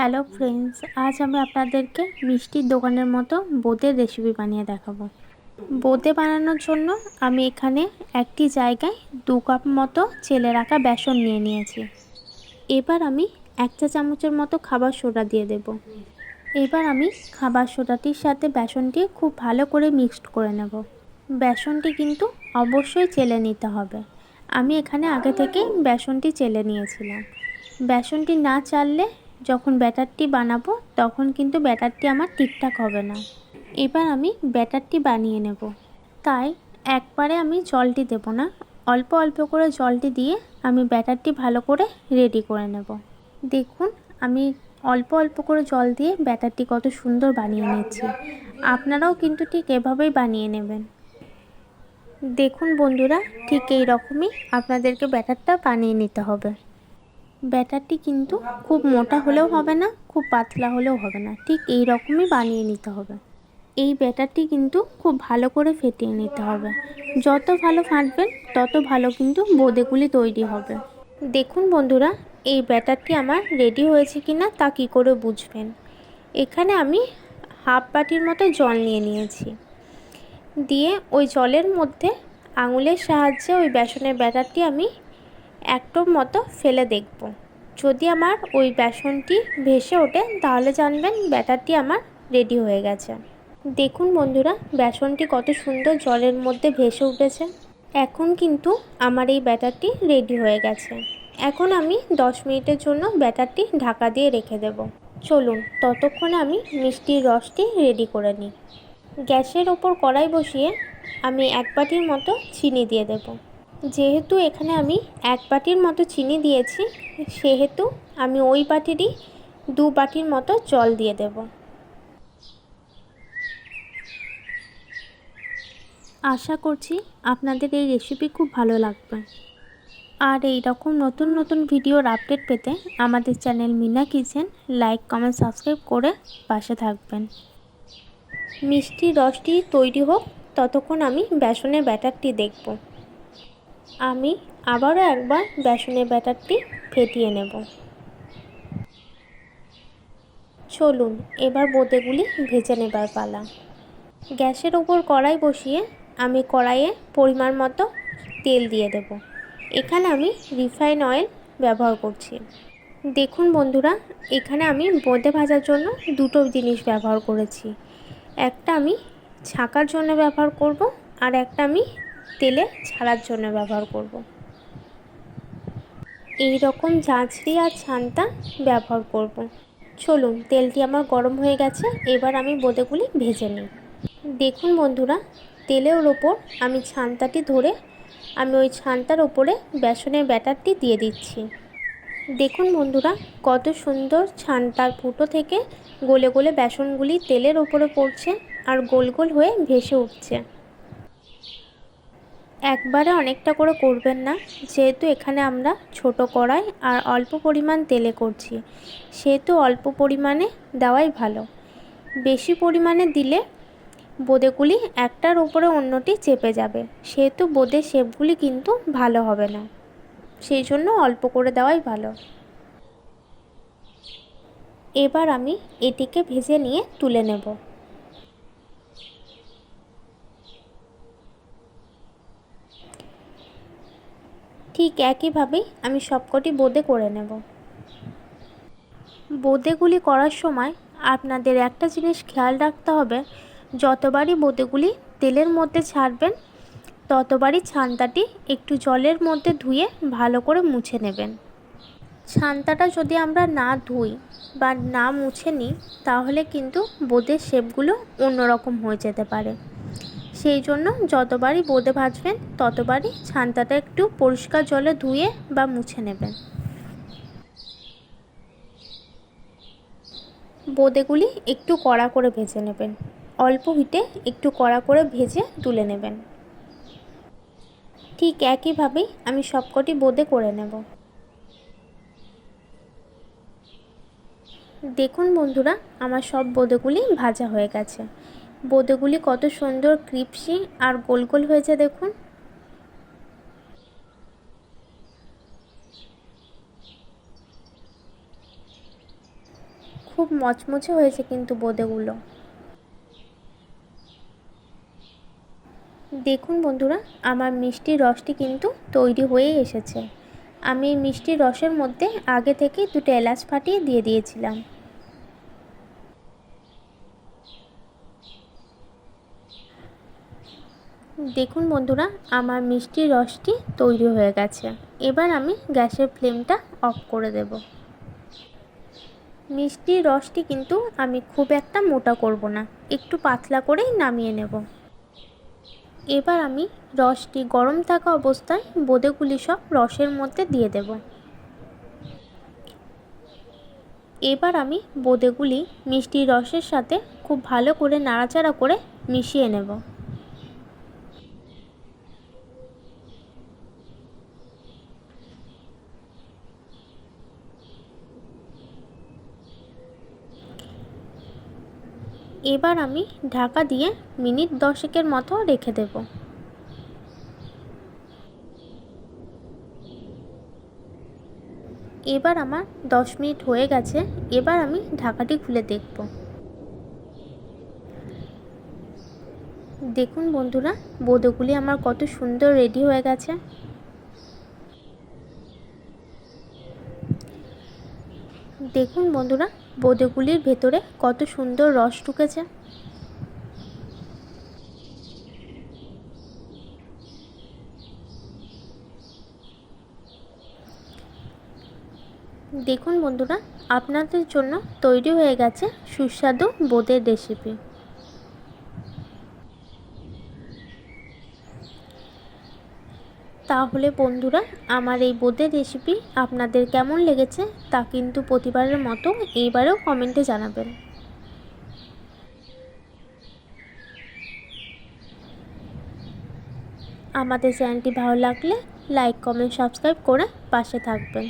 Hello friends, আজ আমি আপনাদেরকে মিষ্টির দোকানের মতো বোঁদের রেসিপি বানিয়ে দেখাবো। বোঁদে বানানোর জন্য আমি এখানে একটি জায়গায় 2 কাপ মতো চেলে রাখা বেসন নিয়ে নিয়েছি। এবার আমি 1 চা চামচের মতো খাবার সোডা দিয়ে দেব। এবার আমি খাবার সোডাটির সাথে বেসনটি খুব ভালো করে মিক্সড করে নেব। বেসনটি কিন্তু অবশ্যই চেলে নিতে হবে। আমি এখানে আগে থেকেই বেসনটি চেলে নিয়েছিলাম। বেসনটি না চাললে যখন ব্যাটারটি বানাবো তখন কিন্তু ব্যাটারটি আমার ঠিকঠাক হবে না। এবার আমি ব্যাটারটি বানিয়ে নেব। তাই একবারে আমি জলটি দেব না, অল্প অল্প করে জলটি দিয়ে আমি ব্যাটারটি ভালো করে রেডি করে নেব। দেখুন, আমি অল্প অল্প করে জল দিয়ে ব্যাটারটি কত সুন্দর বানিয়ে নিচ্ছি। আপনারাও কিন্তু ঠিক এভাবেই বানিয়ে নেবেন। দেখুন বন্ধুরা, ঠিক এই রকমই আপনাদেরকে ব্যাটারটা বানিয়ে নিতে হবে। ব্যাটারটি কিন্তু খুব মোটা হলেও হবে না, খুব পাতলা হলেও হবে না, ঠিক এই রকমই বানিয়ে নিতে হবে। এই ব্যাটারটি কিন্তু খুব ভালো করে ফেটিয়ে নিতে হবে। যত ভালো ফাটবেন তত ভালো কিন্তু বোঁদেগুলি তৈরি হবে। দেখুন বন্ধুরা, এই ব্যাটারটি আমার রেডি হয়েছে কিনা তা কী করে বুঝবেন? এখানে আমি হাফ বাটির মতো জল নিয়ে নিয়েছি। দিয়ে ওই জলের মধ্যে আঙুলের সাহায্যে ওই বেসনের ব্যাটারটি আমি একটুর মতো ফেলে দেখব। যদি আমার ওই বেসনটি ভেসে ওঠে তাহলে জানবেন ব্যাটারটি আমার রেডি হয়ে গেছে। দেখুন বন্ধুরা, বেসনটি কত সুন্দর জলের মধ্যে ভেসে উঠেছে। এখন কিন্তু আমার এই ব্যাটারটি রেডি হয়ে গেছে। এখন আমি 10 মিনিটের জন্য ব্যাটারটি ঢাকা দিয়ে রেখে দেব। চলুন ততক্ষণে আমি মিষ্টির রসটি রেডি করে নিই। গ্যাসের ওপর কড়াই বসিয়ে আমি 1 বাটির মতো চিনি দিয়ে দেব। যেহেতু এখানে আমি 1 বাটির মতো চিনি দিয়েছি, সেহেতু আমি ওই বাটিরই 2 বাটির মতো জল দিয়ে দেব। আশা করছি আপনাদের এই রেসিপি খুব ভালো লাগবে। আর এই রকম নতুন নতুন ভিডিওর আপডেট পেতে আমাদের channel Meena kitchen like, comment, subscribe করে পাশে থাকবেন। মিষ্টির রসটি তৈরি হোক ততক্ষণ আমি বেসনের ব্যাটারটি দেখব। আমি আবারও একবার বেসনের ব্যাটারটি ফেটিয়ে নেব। চলুন এবার বোঁদেগুলি ভেজে নেবার পালা। গ্যাসের ওপর কড়াই বসিয়ে আমি কড়াইয়ে পরিমাণ মতো তেল দিয়ে দেব। এখানে আমি রিফাইন অয়েল ব্যবহার করছি। দেখুন বন্ধুরা, এখানে আমি বোঁদে ভাজার জন্য দুটো জিনিস ব্যবহার করেছি। একটা আমি ছাকার জন্য ব্যবহার করব, আর একটা আমি তেলে ছাড়ার জন্য ব্যবহার করব। এই রকম ঝাঁঝরি আর ছানটা ব্যবহার করব। চলুন, তেলটি আমার গরম হয়ে গেছে, এবার আমি বোঁদেগুলি ভেজে নিই। দেখুন বন্ধুরা, তেলের ওপর আমি ছানটাটি ধরে আমি ওই ছানটার ওপরে বেসনের ব্যাটারটি দিয়ে দিচ্ছি। দেখুন বন্ধুরা, কত সুন্দর ছানটার ফুটো থেকে গলে গলে বেসনগুলি তেলের ওপরে পড়ছে আর গোল গোল হয়ে ভেসে উঠছে। একবারে অনেকটা করে করবেন না, যেহেতু এখানে আমরা ছোট কড়াই আর অল্প পরিমাণ তেলে করছি, সেহেতু অল্প পরিমাণে দেওয়াই ভালো। বেশি পরিমাণে দিলে বোঁদেগুলি একটার উপরে অন্যটি চেপে যাবে, সেহেতু বোঁদের শেপগুলি কিন্তু ভালো হবে না। সেই জন্য অল্প করে দেওয়াই ভালো। এবার আমি এটিকে ভেজে নিয়ে তুলে নেব। ঠিক একইভাবেই আমি সবকটি বোঁদে করে নেব। বোঁদেগুলি করার সময় আপনাদের একটা জিনিস খেয়াল রাখতে হবে, যতবারই বোঁদেগুলি তেলের মধ্যে ছাড়বেন ততবারই ছান্তাটি একটু জলের মধ্যে ধুয়ে ভালো করে মুছে নেবেন। ছান্তাটা যদি আমরা না ধুই বা না মুছে নিই তাহলে কিন্তু বোঁদের শেপগুলো অন্যরকম হয়ে যেতে পারে। সেই জন্য যতবারই বোঁদে ভাজবেন ততবারই ছান্তাটা একটু পরিষ্কার জলে ধুয়ে বা মুছে নেবেন। বোঁদেগুলি একটু কড়া করে ভেজে নেবেন, অল্প হিটে একটু কড়া করে ভেজে তুলে নেবেন। ঠিক একইভাবেই আমি সবকটি বোঁদে করে নেব। দেখুন বন্ধুরা, আমার সব বোঁদেগুলি ভাজা হয়ে গেছে। বোঁদেগুলি কত সুন্দর ক্রিপসি আর গোল গোল হয়েছে দেখুন। খুব মচমচে হয়েছে কিন্তু বোঁদেগুলো। দেখুন বন্ধুরা, আমার মিষ্টির রসটি কিন্তু তৈরি হয়ে এসেছে। আমি এই মিষ্টির রসের মধ্যে আগে থেকেই 2টা এলাচ ফাটিয়ে দিয়ে দিয়েছিলাম। দেখুন বন্ধুরা, আমার মিষ্টির রসটি তৈরি হয়ে গেছে। এবার আমি গ্যাসের ফ্লেমটা অফ করে দেব। মিষ্টির রসটি কিন্তু আমি খুব একটা মোটা করব না, একটু পাতলা করেই নামিয়ে নেব। এবার আমি রসটি গরম থাকা অবস্থায় বোঁদেগুলি সব রসের মধ্যে দিয়ে দেব। এবার আমি বোঁদেগুলি মিষ্টির রসের সাথে খুব ভালো করে নাড়াচাড়া করে মিশিয়ে নেব। এবার আমি ঢাকা দিয়ে মিনিট 10 মতো রেখে দেব। এবার আমার 10 মিনিট হয়ে গেছে। এবার আমি ঢাকাটি খুলে দেখব। দেখুন বন্ধুরা, বোঁদেগুলি আমার কত সুন্দর রেডি হয়ে গেছে। দেখুন বন্ধুরা, বোঁদেগুলির ভেতরে কত সুন্দর রস ঢুকেছে। দেখুন বন্ধুরা, আপনাদের জন্য তৈরি হয়ে গেছে সুস্বাদু বোঁদের রেসিপি। তাহলে বন্ধুরা, আমার এই বোঁদের রেসিপি আপনাদের কেমন লেগেছে তা কিন্তু প্রতিবারের মতো এইবারেও কমেন্টে জানাবেন। আমাদের চ্যানেলটি ভালো লাগলে লাইক, কমেন্ট, সাবস্ক্রাইব করে পাশে থাকবেন।